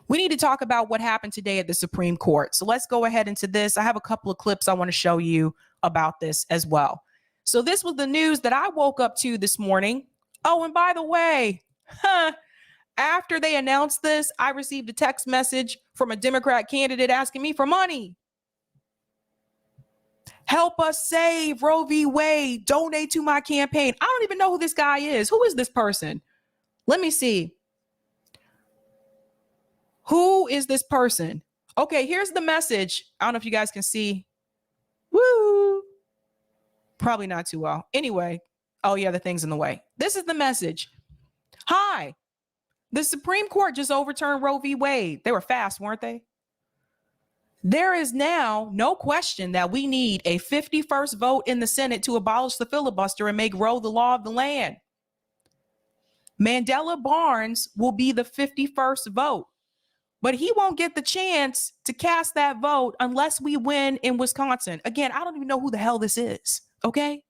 We need to talk about what happened today at the Supreme Court. So let's go ahead into this. I have a couple of clips I want to show you about this as well. So this was the news that I woke up to this morning. Oh, and by the way, after they announced this, I received a text message from a Democrat candidate asking me for money. Help us save Roe v. Wade. Donate to my campaign. I don't even know who this guy is. Who is this person? Let me see. Who is this person? Okay, here's the message. I don't know if you guys can see. Woo. Probably not too well. Anyway. Oh, yeah, the thing's in the way. This is the message. Hi. The Supreme Court just overturned Roe v. Wade. They were fast, weren't they? There is now no question that we need a 51st vote in the Senate to abolish the filibuster and make Roe the law of the land. Mandela Barnes will be the 51st vote, but he won't get the chance to cast that vote unless we win in Wisconsin. Again, I don't even know who the hell this is, okay?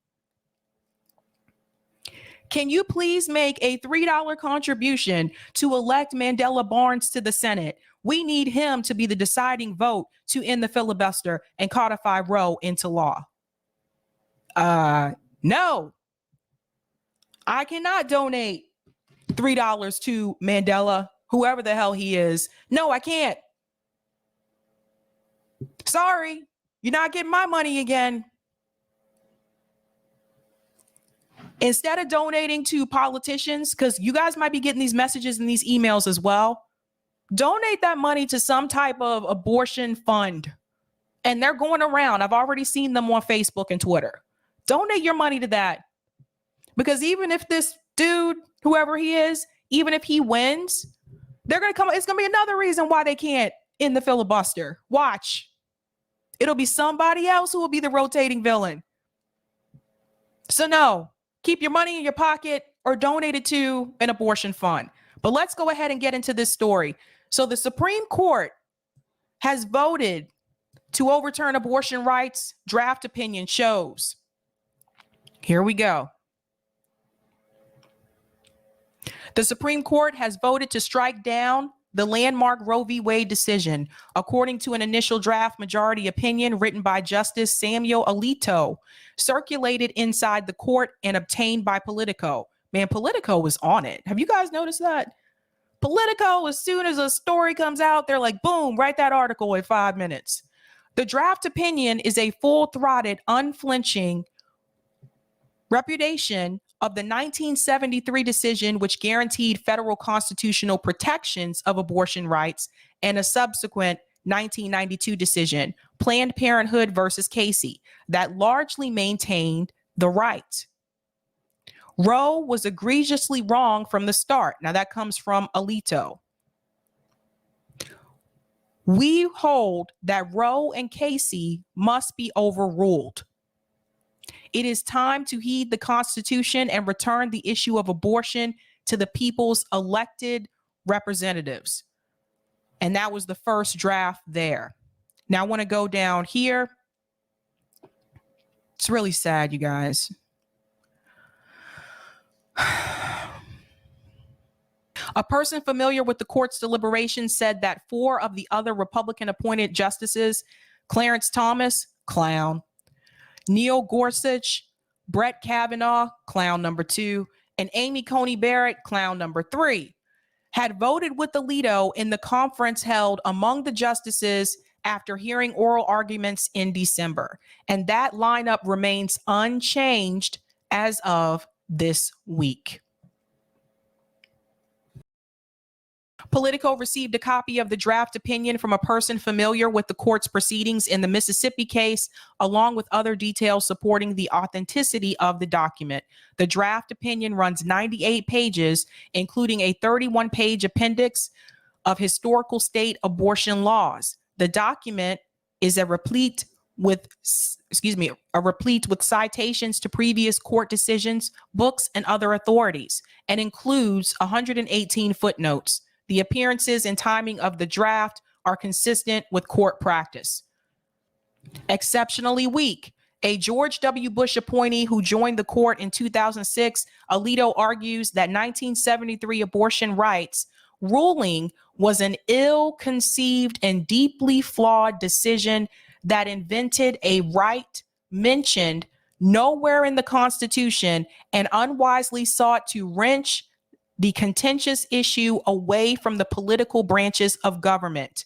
Can you please make a $3 contribution to elect Mandela Barnes to the Senate? We need him to be the deciding vote to end the filibuster and codify Roe into law. No, I cannot donate $3 to Mandela, whoever the hell he is. No, I can't. Sorry, you're not getting my money again. Instead of donating to politicians, because you guys might be getting these messages and these emails as well, donate that money to some type of abortion fund. And they're going around. I've already seen them on Facebook and Twitter. Donate your money to that. Because even if this dude, whoever he is, even if he wins, they're going to come. It's going to be another reason why they can't end the filibuster. Watch. It'll be somebody else who will be the rotating villain. So no, keep your money in your pocket or donate it to an abortion fund. But let's go ahead and get into this story. So the Supreme Court has voted to overturn abortion rights. Draft opinion shows. Here we go. The Supreme Court has voted to strike down the landmark Roe v. Wade decision, according to an initial draft majority opinion written by Justice Samuel Alito, circulated inside the court and obtained by Politico. Man, Politico was on it. Have you guys noticed that? Politico, as soon as a story comes out, they're like, boom, write that article in 5 minutes. The draft opinion is a full-throated, unflinching repudiation of the 1973 decision, which guaranteed federal constitutional protections of abortion rights, and a subsequent 1992 decision, Planned Parenthood versus Casey, that largely maintained the right. Roe was egregiously wrong from the start. Now that comes from Alito. We hold that Roe and Casey must be overruled. It is time to heed the Constitution and return the issue of abortion to the people's elected representatives. And that was the first draft there. Now I want to go down here. It's really sad, you guys. A person familiar with the court's deliberations said that 4 of the other Republican-appointed justices, Clarence Thomas, clown, Neil Gorsuch, Brett Kavanaugh, clown number 2, and Amy Coney Barrett, clown number 3, had voted with Alito in the conference held among the justices after hearing oral arguments in December. And that lineup remains unchanged as of this week. Politico received a copy of the draft opinion from a person familiar with the court's proceedings in the Mississippi case, along with other details supporting the authenticity of the document. The draft opinion runs 98 pages, including a 31-page appendix of historical state abortion laws. The document is replete with citations to previous court decisions, books, and other authorities, and includes 118 footnotes. The appearances and timing of the draft are consistent with court practice. Exceptionally weak. A George W. Bush appointee who joined the court in 2006, Alito argues that 1973 abortion rights ruling was an ill-conceived and deeply flawed decision that invented a right mentioned nowhere in the Constitution and unwisely sought to wrench the contentious issue away from the political branches of government.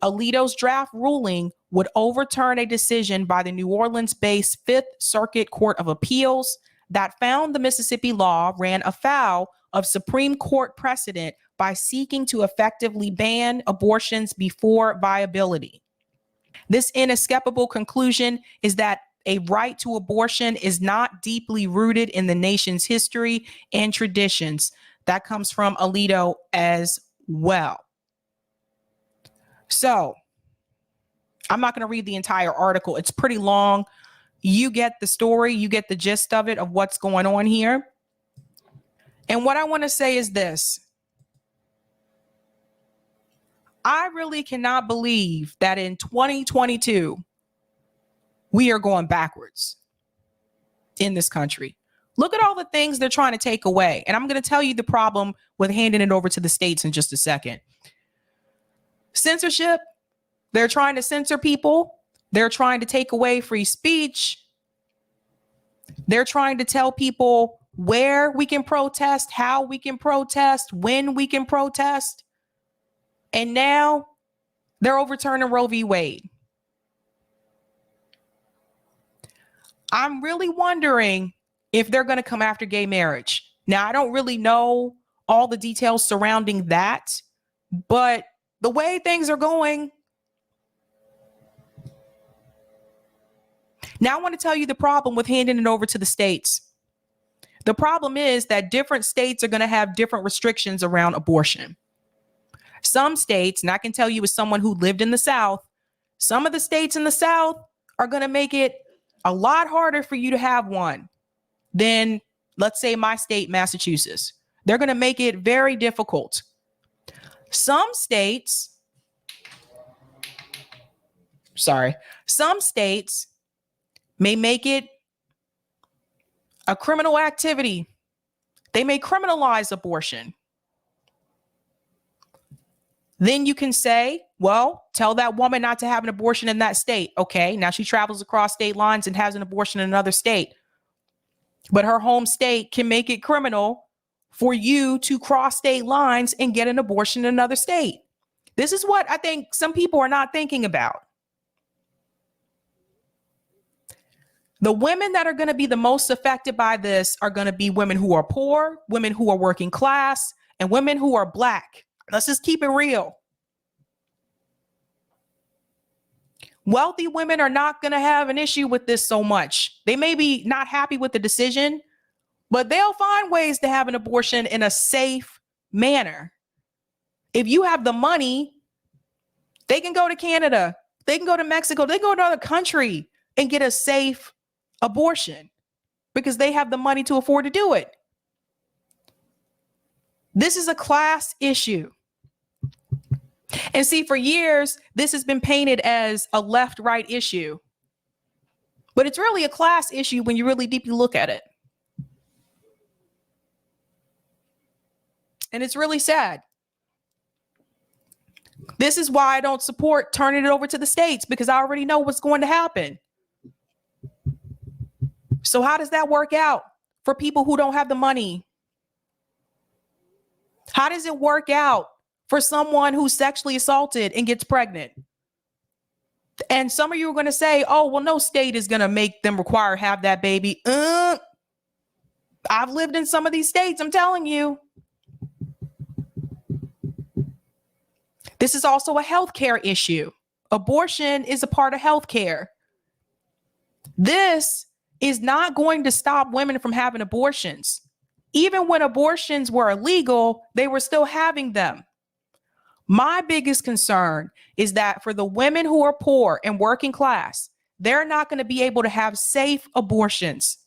Alito's draft ruling would overturn a decision by the New Orleans-based Fifth Circuit Court of Appeals that found the Mississippi law ran afoul of Supreme Court precedent by seeking to effectively ban abortions before viability. This inescapable conclusion is that a right to abortion is not deeply rooted in the nation's history and traditions. That comes from Alito as well. So I'm not going to read the entire article. It's pretty long. You get the story. You get the gist of it, of what's going on here. And what I want to say is this. I really cannot believe that in 2022, we are going backwards in this country. Look at all the things they're trying to take away. And I'm going to tell you the problem with handing it over to the states in just a second. Censorship. They're trying to censor people. They're trying to take away free speech. They're trying to tell people where we can protest, how we can protest, when we can protest. And now they're overturning Roe v. Wade. I'm really wondering if they're going to come after gay marriage. Now, I don't really know all the details surrounding that, but the way things are going. Now, I want to tell you the problem with handing it over to the states. The problem is that different states are going to have different restrictions around abortion. Some states, and I can tell you as someone who lived in the South, some of the states in the South are going to make it a lot harder for you to have one than, let's say, my state, Massachusetts. They're going to make it very difficult. Some states may make it a criminal activity. They may criminalize abortion. Then you can say, well, tell that woman not to have an abortion in that state. Okay, now she travels across state lines and has an abortion in another state. But her home state can make it criminal for you to cross state lines and get an abortion in another state. This is what I think some people are not thinking about. The women that are going to be the most affected by this are going to be women who are poor, women who are working class, and women who are Black. Let's just keep it real. Wealthy women are not going to have an issue with this so much. They may be not happy with the decision, but they'll find ways to have an abortion in a safe manner. If you have the money, they can go to Canada, they can go to Mexico, they can go to another country and get a safe abortion because they have the money to afford to do it. This is a class issue. And see, for years, this has been painted as a left-right issue. But it's really a class issue when you really deeply look at it. And it's really sad. This is why I don't support turning it over to the states, because I already know what's going to happen. So how does that work out for people who don't have the money? How does it work out for someone who's sexually assaulted and gets pregnant? And some of you are going to say, oh, well, no state is going to make them require have that baby. I've lived in some of these states, I'm telling you. This is also a healthcare issue. Abortion is a part of healthcare. This is not going to stop women from having abortions. Even when abortions were illegal, they were still having them. My biggest concern is that for the women who are poor and working class, they're not going to be able to have safe abortions.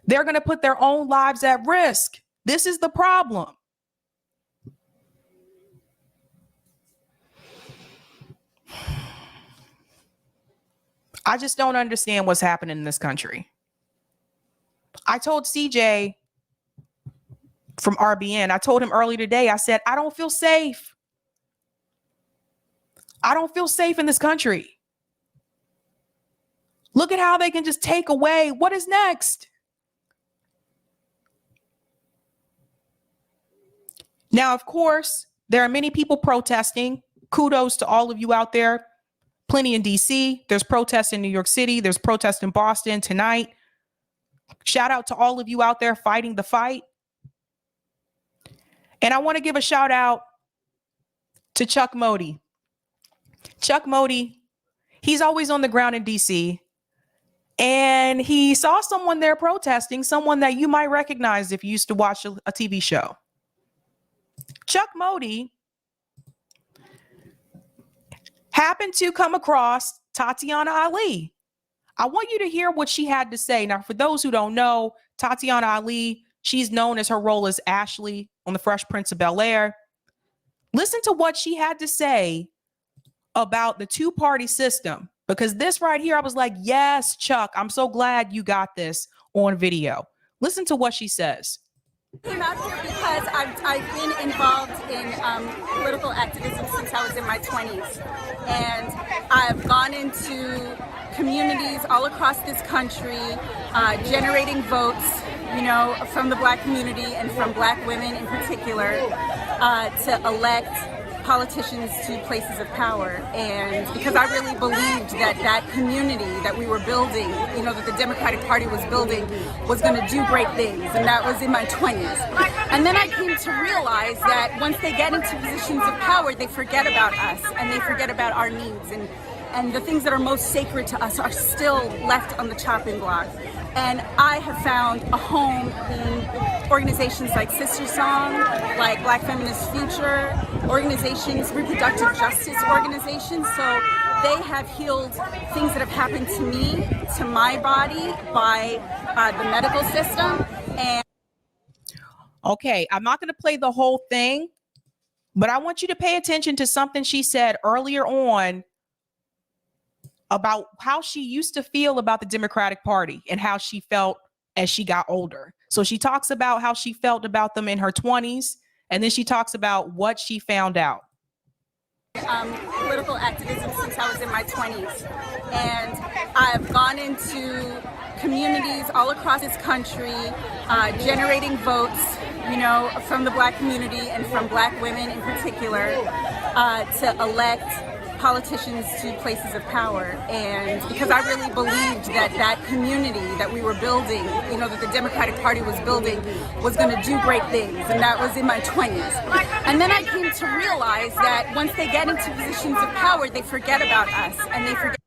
They're going to put their own lives at risk. This is the problem. I just don't understand what's happening in this country. I told CJ from RBN. I told him earlier today, I said, I don't feel safe. I don't feel safe in this country. Look at how they can just take away. What is next? Now, of course, there are many people protesting. Kudos to all of you out there. Plenty in DC. There's protests in New York City. There's protests in Boston tonight. Shout out to all of you out there fighting the fight. And I want to give a shout out to Chuck Modi. Chuck Modi, he's always on the ground in DC. And he saw someone there protesting, someone that you might recognize if you used to watch a TV show. Chuck Modi happened to come across Tatiana Ali. I want you to hear what she had to say. Now, for those who don't know, Tatiana Ali, she's known as her role as Ashley on The Fresh Prince of Bel-Air. Listen to what she had to say about the two-party system, because this right here, I was like, yes, Chuck, I'm so glad you got this on video. Listen to what she says. I came out here because I've been involved in political activism since I was in my 20s. And I've gone into communities all across this country, generating votes, you know, from the Black community and from Black women in particular, to elect politicians to places of power. And because I really believed that that community that we were building, you know, that the Democratic Party was building, was going to do great things. And that was in my 20s. And then I came to realize that once they get into positions of power, they forget about us and they forget about our needs. And the things that are most sacred to us are still left on the chopping block. And I have found a home in organizations like Sister Song, like Black Feminist Future, organizations, reproductive justice organizations. So they have healed things that have happened to me, to my body, by the medical system. And okay, I'm not going to play the whole thing, but I want you to pay attention to something she said earlier on about how she used to feel about the Democratic Party and how she felt as she got older. So she talks about how she felt about them in her 20s, and then she talks about what she found out. Political activism since I was in my 20s. And I've gone into communities all across this country, generating votes, you know, from the Black community and from Black women in particular, to elect politicians to places of power. And because I really believed that that community that we were building, you know, that the Democratic Party was building, was going to do great things. And that was in my 20s. And then I came to realize that once they get into positions of power, they forget about us and they forget.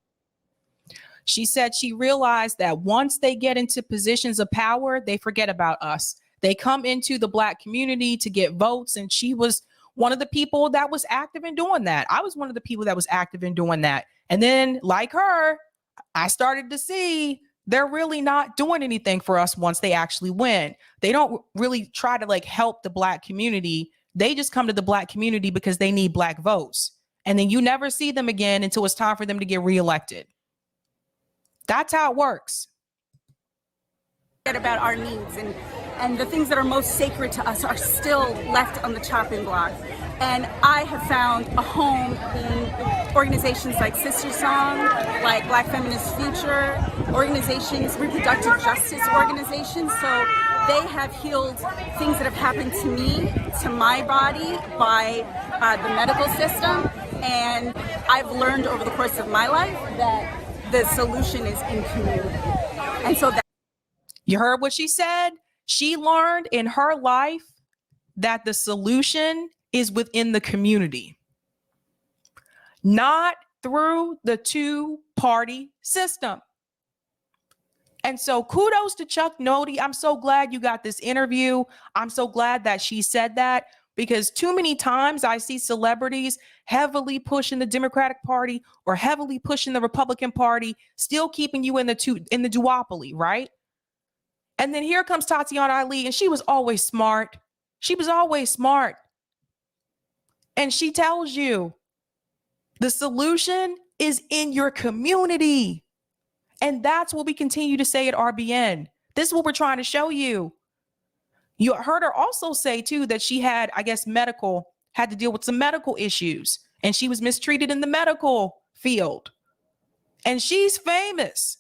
She said she realized that once they get into positions of power, they forget about us. They come into the Black community to get votes, and she was one of the people that was active in doing that. I was one of the people that was active in doing that. And then, like her, I started to see they're really not doing anything for us once they actually win. They don't really try to like help the Black community. They just come to the Black community because they need Black votes. And then you never see them again until it's time for them to get reelected. That's how it works. About our needs and the things that are most sacred to us are still left on the chopping block. And I have found a home in organizations like Sister Song, like Black Feminist Future, organizations, reproductive justice organizations. So they have healed things that have happened to me, to my body, by the medical system. And I've learned over the course of my life that the solution is in community. And so that you heard what she said? She learned in her life that the solution is within the community, not through the two-party system. And so kudos to Chuck Modi. I'm so glad you got this interview. I'm so glad that she said that, because too many times I see celebrities heavily pushing the Democratic Party or heavily pushing the Republican Party, still keeping you in the duopoly, right? And then here comes Tatiana Ali, and she was always smart. She was always smart. And she tells you the solution is in your community. And that's what we continue to say at RBN. This is what we're trying to show you. You heard her also say too that she had, I guess, had to deal with some medical issues, and she was mistreated in the medical field. And she's famous.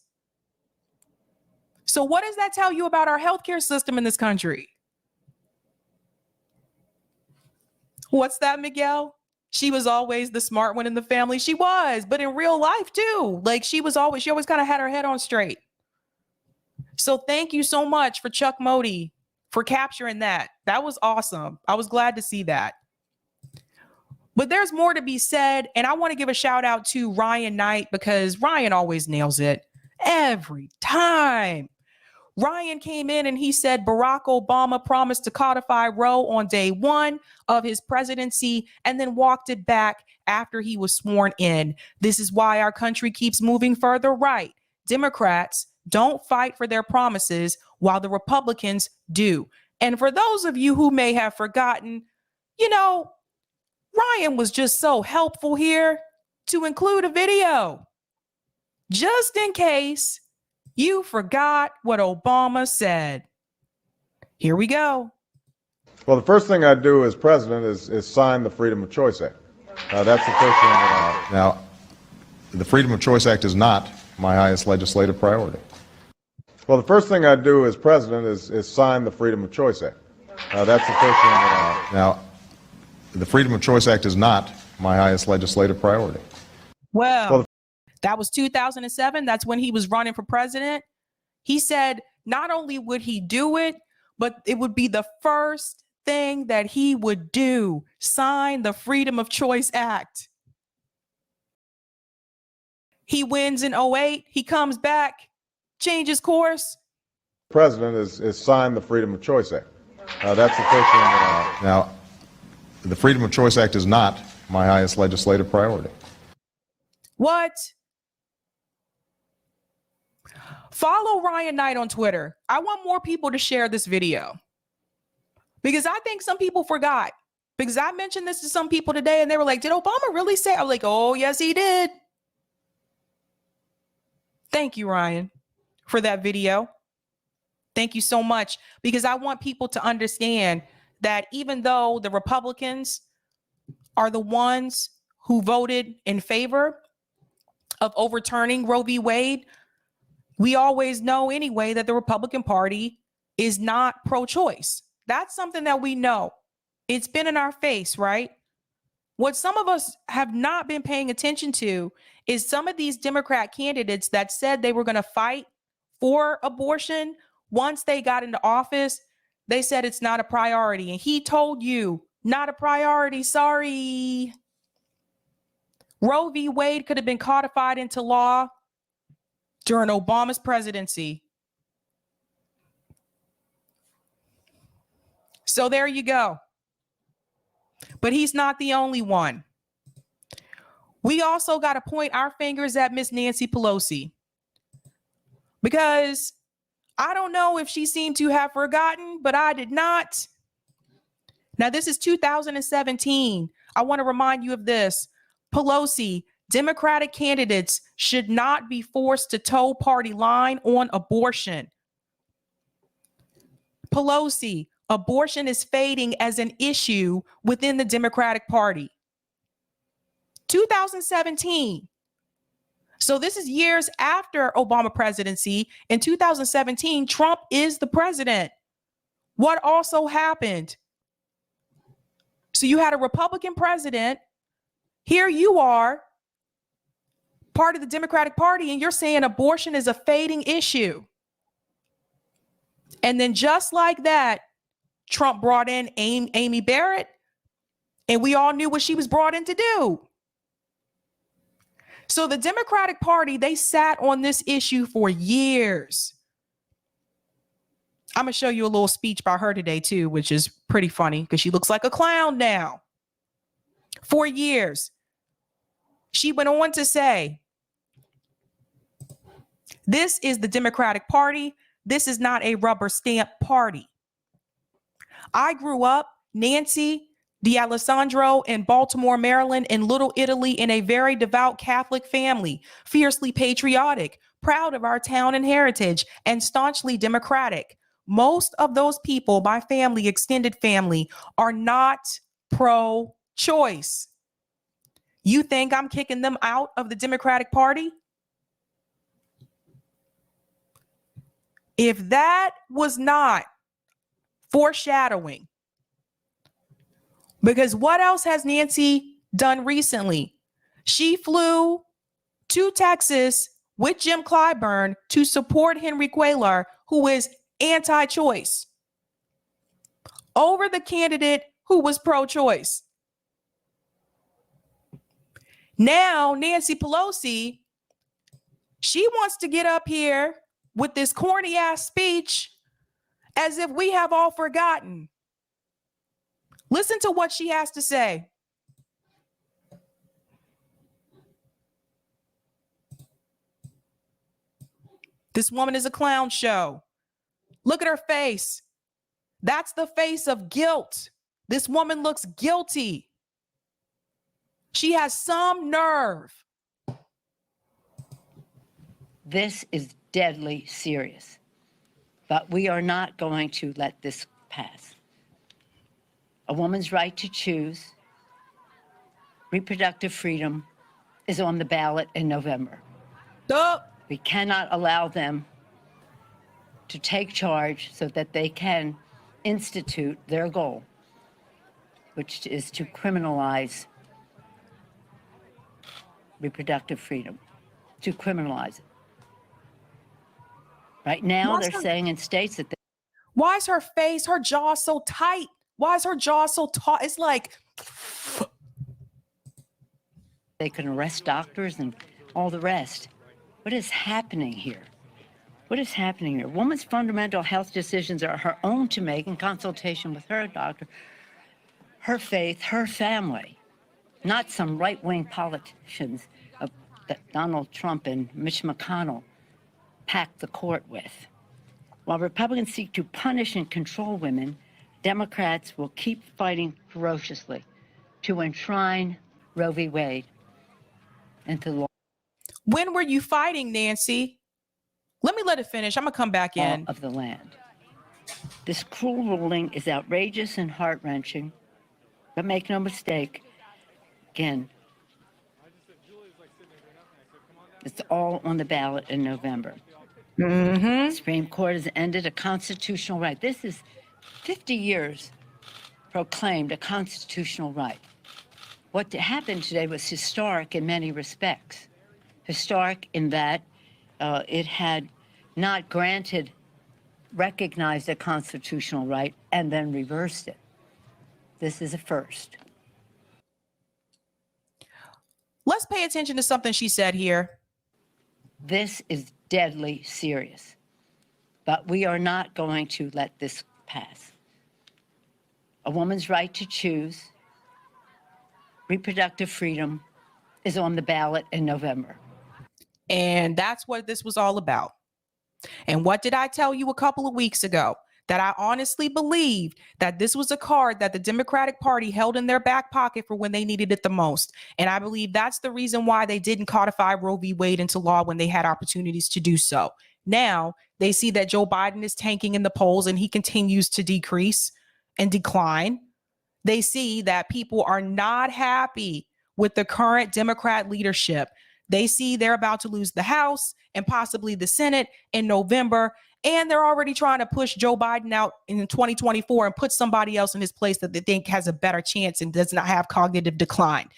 So what does that tell you about our healthcare system in this country? What's that, Miguel? She was always the smart one in the family. She was, but in real life too. Like she always kind of had her head on straight. So thank you so much for Chuck Modi for capturing that. That was awesome. I was glad to see that. But there's more to be said. And I want to give a shout out to Ryan Knight because Ryan always nails it every time. Ryan came in and he said Barack Obama promised to codify Roe on day 1 of his presidency and then walked it back after he was sworn in. This is why our country keeps moving further right. Democrats don't fight for their promises while the Republicans do. And for those of you who may have forgotten, you know, Ryan was just so helpful here to include a video just in case you forgot what Obama said. Here we go. Well, the first thing I do as president is sign the Freedom of Choice Act. That's the first thing that I... Now, the Freedom of Choice Act is not my highest legislative priority. Well, the first thing I do as president is sign the Freedom of Choice Act. That's the first thing that I... Now, the Freedom of Choice Act is not my highest legislative priority. Well, that was 2007. That's when he was running for president. He said not only would he do it, but it would be the first thing that he would do, sign the Freedom of Choice Act. He wins in 2008. He comes back, changes course. The president is sign the Freedom of Choice Act. That's the first thing that I... Now, the Freedom of Choice Act is not my highest legislative priority. What? Follow Ryan Knight on Twitter. I want more people to share this video because I think some people forgot, because I mentioned this to some people today and they were like, did Obama really say? I was like, oh, yes, he did. Thank you, Ryan, for that video. Thank you so much, because I want people to understand that even though the Republicans are the ones who voted in favor of overturning Roe v. Wade, we always know anyway that the Republican Party is not pro-choice. That's something that we know. It's been in our face, right? What some of us have not been paying attention to is some of these Democrat candidates that said they were going to fight for abortion. Once they got into office, they said it's not a priority. And he told you, not a priority, sorry. Roe v. Wade could have been codified into law during Obama's presidency. So there you go. But he's not the only one. We also got to point our fingers at Miss Nancy Pelosi, because I don't know if she seemed to have forgotten, but I did not. Now, this is 2017. I want to remind you of this. Pelosi, Democratic candidates should not be forced to toe party line on abortion. Pelosi, abortion is fading as an issue within the Democratic Party. 2017. So this is years after Obama presidency. In 2017, Trump is the president. What also happened? So you had a Republican president. Here you are, part of the Democratic Party, and you're saying abortion is a fading issue. And then just like that, Trump brought in Amy Barrett, and we all knew what she was brought in to do. So the Democratic Party, they sat on this issue for years. I'm going to show you a little speech by her today, too, which is pretty funny because she looks like a clown now. For years. She went on to say, this is the Democratic Party. This is not a rubber stamp party. I grew up, Nancy D'Alessandro, in Baltimore, Maryland, in Little Italy, in a very devout Catholic family, fiercely patriotic, proud of our town and heritage, and staunchly democratic. most of those people, my family, extended family, are not pro-choice. You think I'm kicking them out of the Democratic Party? If that was not foreshadowing, because what else has Nancy done recently? She flew to Texas with Jim Clyburn to support Henry Cuellar, who is anti-choice, over the candidate who was pro-choice. Now, Nancy Pelosi, she wants to get up here with this corny ass speech as if we have all forgotten. Listen to what she has to say. This woman is a clown show. Look at her face. That's the face of guilt. This woman looks guilty. She has some nerve. This is deadly serious, but we are not going to let this pass. A woman's right to choose, reproductive freedom, is on the ballot in November. We cannot allow them to take charge so that they can institute their goal, which is to criminalize reproductive freedom, to criminalize it. Right now, they're saying in states that why is her face, her jaw so tight? Why is her jaw so taut? It's like they can arrest doctors and all the rest. What is happening here? What is happening here? A woman's fundamental health decisions are her own to make in consultation with her doctor, her faith, her family, not some right-wing politicians that Donald Trump and Mitch McConnell packed the court with. While Republicans seek to punish and control women, Democrats will keep fighting ferociously to enshrine Roe v. Wade into law. When were you fighting, Nancy? Let it finish. I'm going to come back in. Of the land. This cruel ruling is outrageous and heart-wrenching, but make no mistake, again, it's all on the ballot in November. The Supreme Court has ended a constitutional right. This is 50 years proclaimed a constitutional right. What happened today was historic in many respects. Historic in that it had not recognized a constitutional right and then reversed it. This is a first. Let's pay attention to something she said here. This is deadly serious, but we are not going to let this pass. A woman's right to choose, reproductive freedom, is on the ballot in November. And that's what this was all about. And what did I tell you a couple of weeks ago? That I honestly believed that this was a card that the Democratic Party held in their back pocket for when they needed it the most. And I believe that's the reason why they didn't codify Roe v. Wade into law when they had opportunities to do so. Now they see that Joe Biden is tanking in the polls and he continues to decrease and decline. They see that people are not happy with the current Democrat leadership. They see they're about to lose the House and possibly the Senate in November. And they're already trying to push Joe Biden out in 2024 and put somebody else in his place that they think has a better chance and does not have cognitive decline.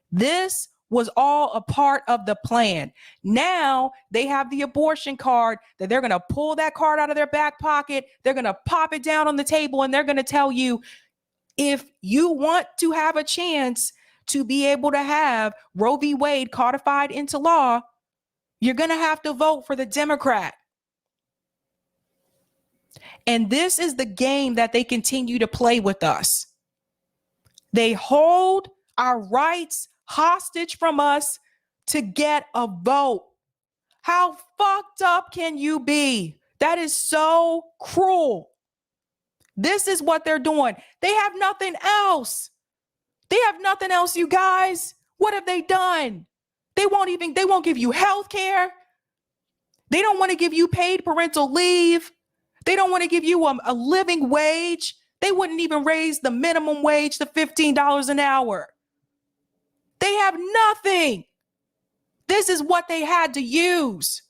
This was all a part of the plan. Now they have the abortion card that they're going to pull that card out of their back pocket. They're going to pop it down on the table and they're going to tell you, if you want to have a chance to be able to have Roe v. Wade codified into law, you're going to have to vote for the Democrat. And this is the game that they continue to play with us. They hold our rights hostage from us to get a vote. How fucked up can you be? That is so cruel. This is what they're doing. They have nothing else. They have nothing else, you guys. What have they done? They won't give you health care. They don't want to give you paid parental leave. They don't want to give you a living wage. They wouldn't even raise the minimum wage to $15 an hour. They have nothing. This is what they had to use.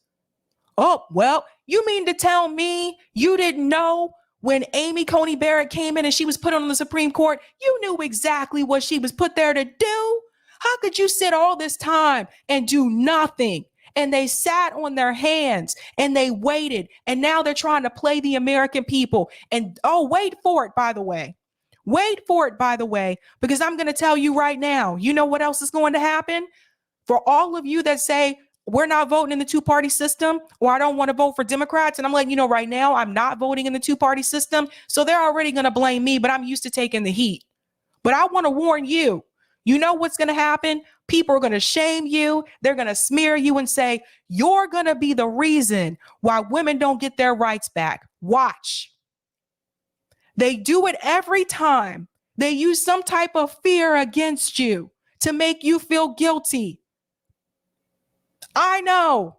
Oh, well, you mean to tell me you didn't know when Amy Coney Barrett came in and she was put on the Supreme Court, you knew exactly what she was put there to do? How could you sit all this time and do nothing? And they sat on their hands and they waited. And now they're trying to play the American people. And oh, wait for it, by the way. Wait for it, by the way, because I'm going to tell you right now, you know what else is going to happen? For all of you that say, we're not voting in the two-party system, or I don't want to vote for Democrats. And I'm letting you know right now, I'm not voting in the two-party system. So they're already going to blame me, but I'm used to taking the heat. But I want to warn you, you know what's going to happen? People are going to shame you. They're going to smear you and say, you're going to be the reason why women don't get their rights back. Watch. They do it every time. They use some type of fear against you to make you feel guilty. I know,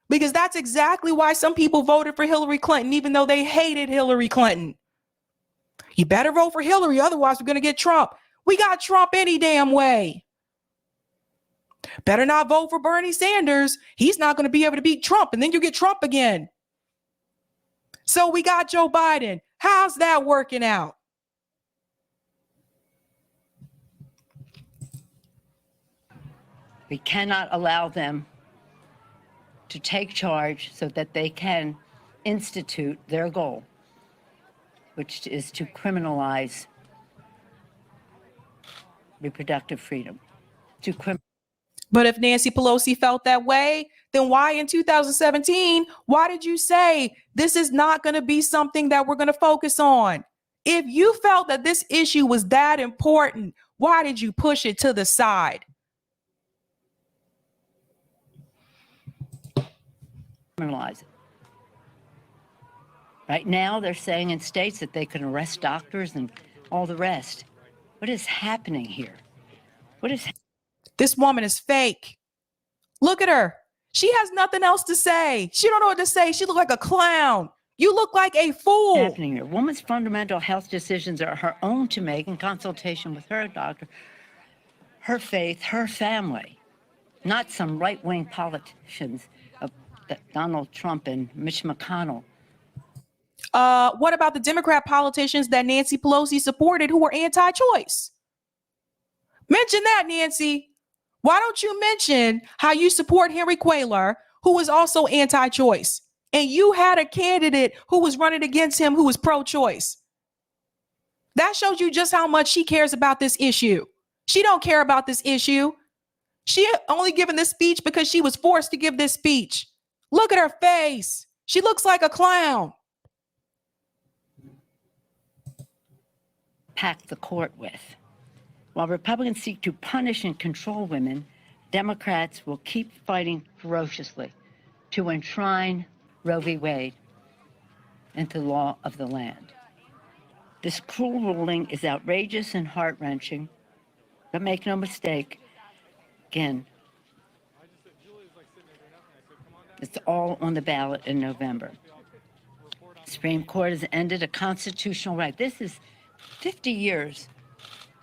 because that's exactly why some people voted for Hillary Clinton, even though they hated Hillary Clinton. You better vote for Hillary, otherwise we're going to get Trump. We got Trump any damn way. Better not vote for Bernie Sanders. He's not going to be able to beat Trump, and then you get Trump again. So we got Joe Biden. How's that working out? We cannot allow them to take charge so that they can institute their goal, which is to criminalize reproductive freedom. But if Nancy Pelosi felt that way, then why in 2017, why did you say this is not going to be something that we're going to focus on? If you felt that this issue was that important, why did you push it to the side? Criminalize it. Right now, they're saying in states that they can arrest doctors and all the rest. What is happening here? This woman is fake. Look at her. She has nothing else to say. She don't know what to say. She look like a clown. You look like a fool. What's happening here? Woman's fundamental health decisions are her own to make in consultation with her doctor, her faith, her family, not some right-wing politicians. Donald Trump and Mitch McConnell. What about the Democrat politicians that Nancy Pelosi supported who were anti-choice? Mention that, Nancy. Why don't you mention how you support Henry Cuellar, who was also anti-choice, and you had a candidate who was running against him who was pro-choice? That shows you just how much she cares about this issue. She don't care about this issue. She only given this speech because she was forced to give this speech. Look at her face. She looks like a clown. Pack the court with. While Republicans seek to punish and control women, Democrats will keep fighting ferociously to enshrine Roe v. Wade into law of the land. This cruel ruling is outrageous and heart-wrenching, but make no mistake, again, it's all on the ballot in November. The Supreme Court has ended a constitutional right. This is 50 years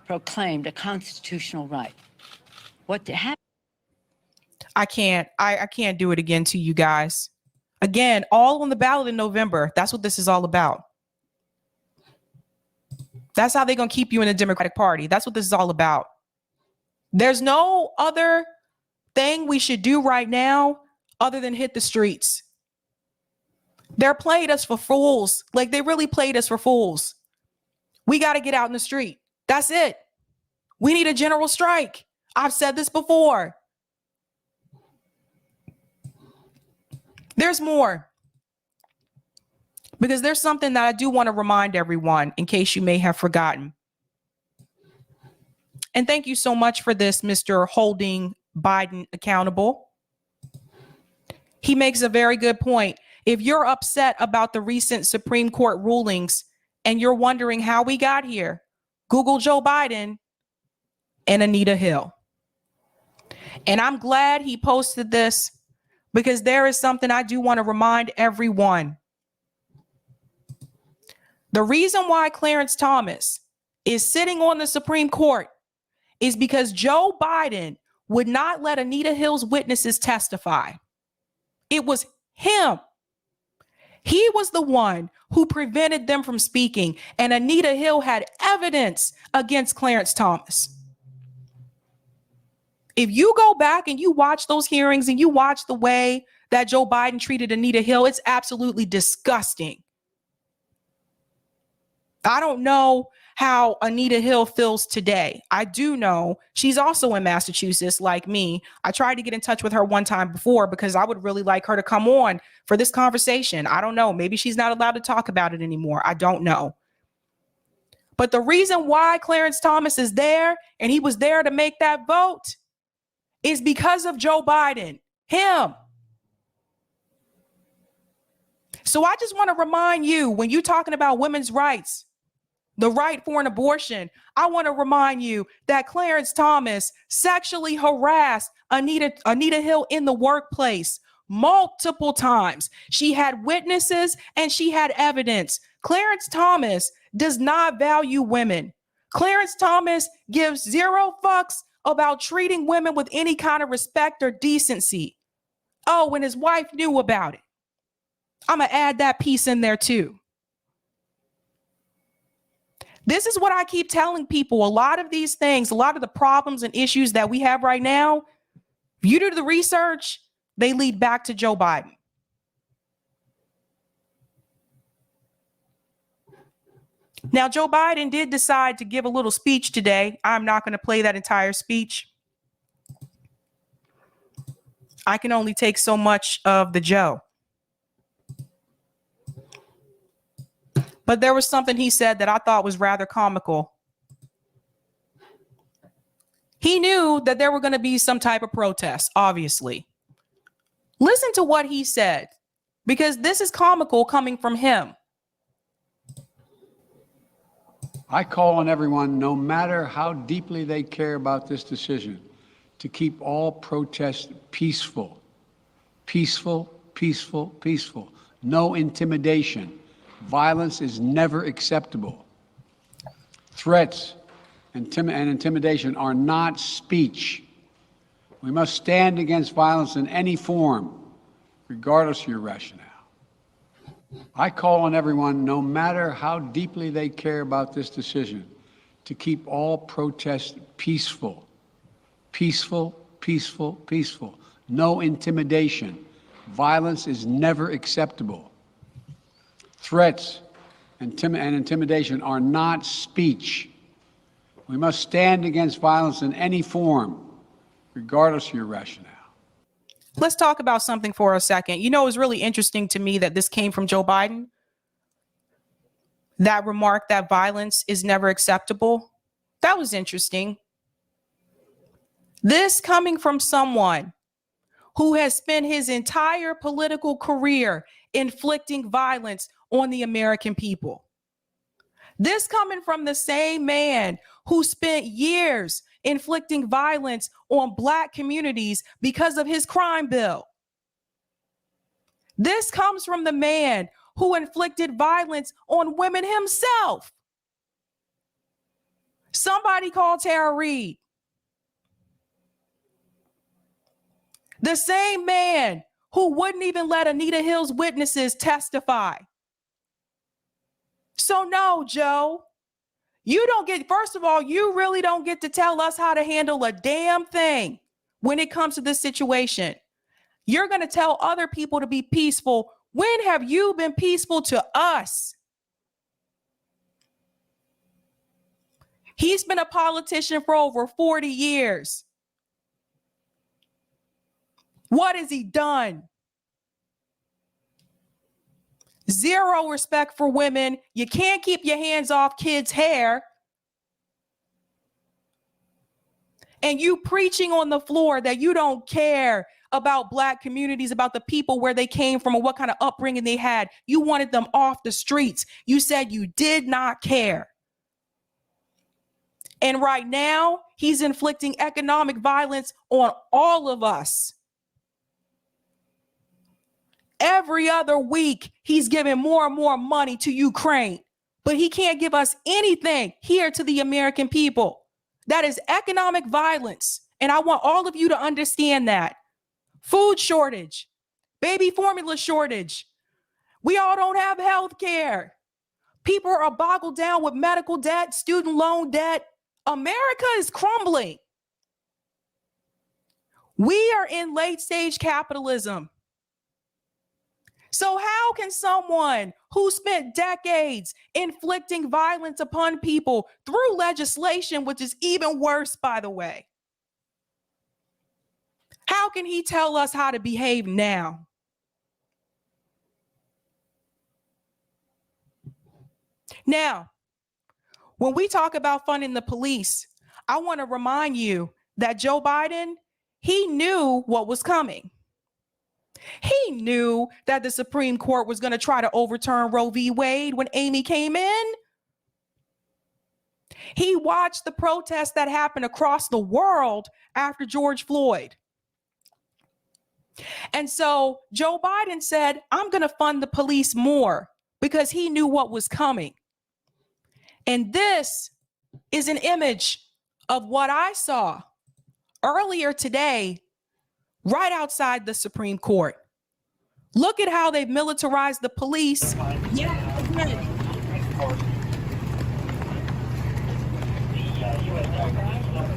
proclaimed a constitutional right. What happened? I can't do it again to you guys. Again, all on the ballot in November. That's what this is all about. That's how they're going to keep you in the Democratic Party. That's what this is all about. There's no other thing we should do right now other than hit the streets. They're playing us for fools. Like, they really played us for fools. We got to get out in the street. That's it. We need a general strike. I've said this before. There's more. Because there's something that I do want to remind everyone in case you may have forgotten. And thank you so much for this, Mr. Holding Biden Accountable. He makes a very good point. If you're upset about the recent Supreme Court rulings and you're wondering how we got here, Google Joe Biden and Anita Hill. And I'm glad he posted this because there is something I do want to remind everyone. The reason why Clarence Thomas is sitting on the Supreme Court is because Joe Biden would not let Anita Hill's witnesses testify. It was him. He was the one who prevented them from speaking, and Anita Hill had evidence against Clarence Thomas. If you go back and you watch those hearings and you watch the way that Joe Biden treated Anita Hill, it's absolutely disgusting. I don't know how Anita Hill feels today. I do know she's also in Massachusetts like me. I tried to get in touch with her one time before because I would really like her to come on for this conversation. I don't know. Maybe she's not allowed to talk about it anymore. I don't know. But the reason why Clarence Thomas is there and he was there to make that vote is because of Joe Biden, him. So I just want to remind you, when you're talking about women's rights, the right for an abortion, I want to remind you that Clarence Thomas sexually harassed Anita Hill in the workplace multiple times. She had witnesses and she had evidence. Clarence Thomas does not value women. Clarence Thomas gives zero fucks about treating women with any kind of respect or decency. Oh, and his wife knew about it. I'm going to add that piece in there too. This is what I keep telling people. A lot of these things, a lot of the problems and issues that we have right now, if you do the research, they lead back to Joe Biden. Now, Joe Biden did decide to give a little speech today. I'm not going to play that entire speech. I can only take so much of the Joe. But there was something he said that I thought was rather comical. He knew that there were going to be some type of protest, obviously. Listen to what he said, because this is comical coming from him. I call on everyone, no matter how deeply they care about this decision, to keep all protests peaceful. Peaceful, peaceful, peaceful. No intimidation. Violence is never acceptable. Threats and intimidation are not speech. We must stand against violence in any form, regardless of your rationale. I call on everyone, no matter how deeply they care about this decision, to keep all protests peaceful. Peaceful, peaceful, peaceful. No intimidation. Violence is never acceptable. Threats and intimidation are not speech. We must stand against violence in any form, regardless of your rationale. Let's talk about something for a second. You know, it was really interesting to me that this came from Joe Biden. That remark that violence is never acceptable. That was interesting. This coming from someone who has spent his entire political career inflicting violence on the American people. This coming from the same man who spent years inflicting violence on Black communities because of his crime bill. This comes from the man who inflicted violence on women himself. Somebody call Tara Reid. The same man who wouldn't even let Anita Hill's witnesses testify. So no, Joe, you don't get, first of all, you really don't get to tell us how to handle a damn thing when it comes to this situation. You're going to tell other people to be peaceful. When have you been peaceful to us? He's been a politician for over 40 years. What has he done? Zero respect for women. You can't keep your hands off kids' hair. And you preaching on the floor that you don't care about Black communities, about the people where they came from and what kind of upbringing they had. You wanted them off the streets. You said you did not care. And right now, he's inflicting economic violence on all of us. Every other week, he's giving more and more money to Ukraine. but he can't give us anything here to the American people. That is economic violence. And I want all of you to understand that. Food shortage, baby formula shortage. We all don't have health care. People are boggled down with medical debt, student loan debt. America is crumbling. We are in late stage capitalism. So how can someone who spent decades inflicting violence upon people through legislation, which is even worse, by the way, how can he tell us how to behave now? Now, when we talk about funding the police, I want to remind you that Joe Biden, he knew what was coming. He knew that the Supreme Court was going to try to overturn Roe v. Wade when Amy came in. He watched the protests that happened across the world after George Floyd. And so Joe Biden said, I'm going to fund the police more because he knew what was coming. And this is an image of what I saw earlier today, right outside the Supreme Court. Look at how they've militarized the police. Yeah, again.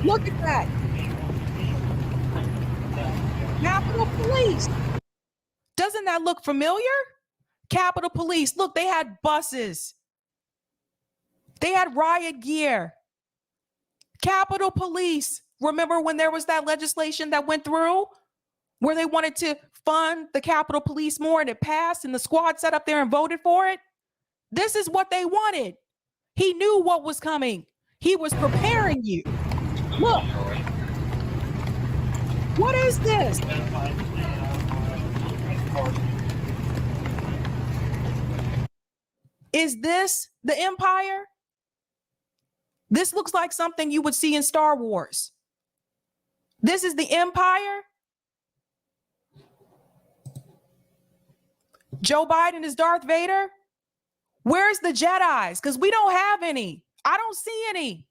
Look at that. Capitol Police. Doesn't that look familiar? Capitol Police. Look, they had buses. They had riot gear. Capitol Police. Remember when there was that legislation that went through where they wanted to fund the Capitol Police more and it passed and the squad sat up there and voted for it? This is what they wanted. He knew what was coming. He was preparing you. Look. What is this? Is this the Empire? This looks like something you would see in Star Wars. This is the Empire. Joe Biden is Darth Vader. Where's the Jedis? Because we don't have any. I don't see any.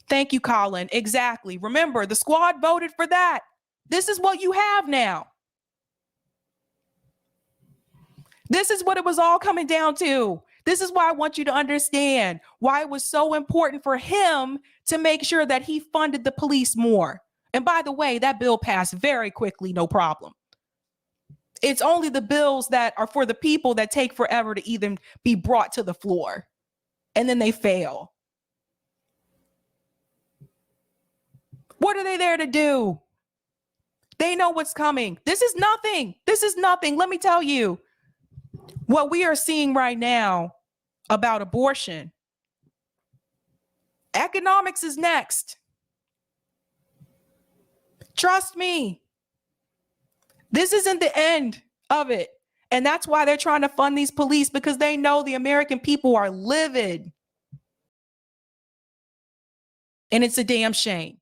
Thank you, Colin. Exactly. Remember, the squad voted for that. This is what you have now. This is what it was all coming down to. This is why I want you to understand why it was so important for him to make sure that he funded the police more. And by the way, that bill passed very quickly, no problem. It's only the bills that are for the people that take forever to even be brought to the floor. And then they fail. What are they there to do? They know what's coming. This is nothing. This is nothing. Let me tell you what we are seeing right now about abortion. Economics is next. Trust me. This isn't the end of it. And that's why they're trying to fund these police, because they know the American people are livid. And it's a damn shame.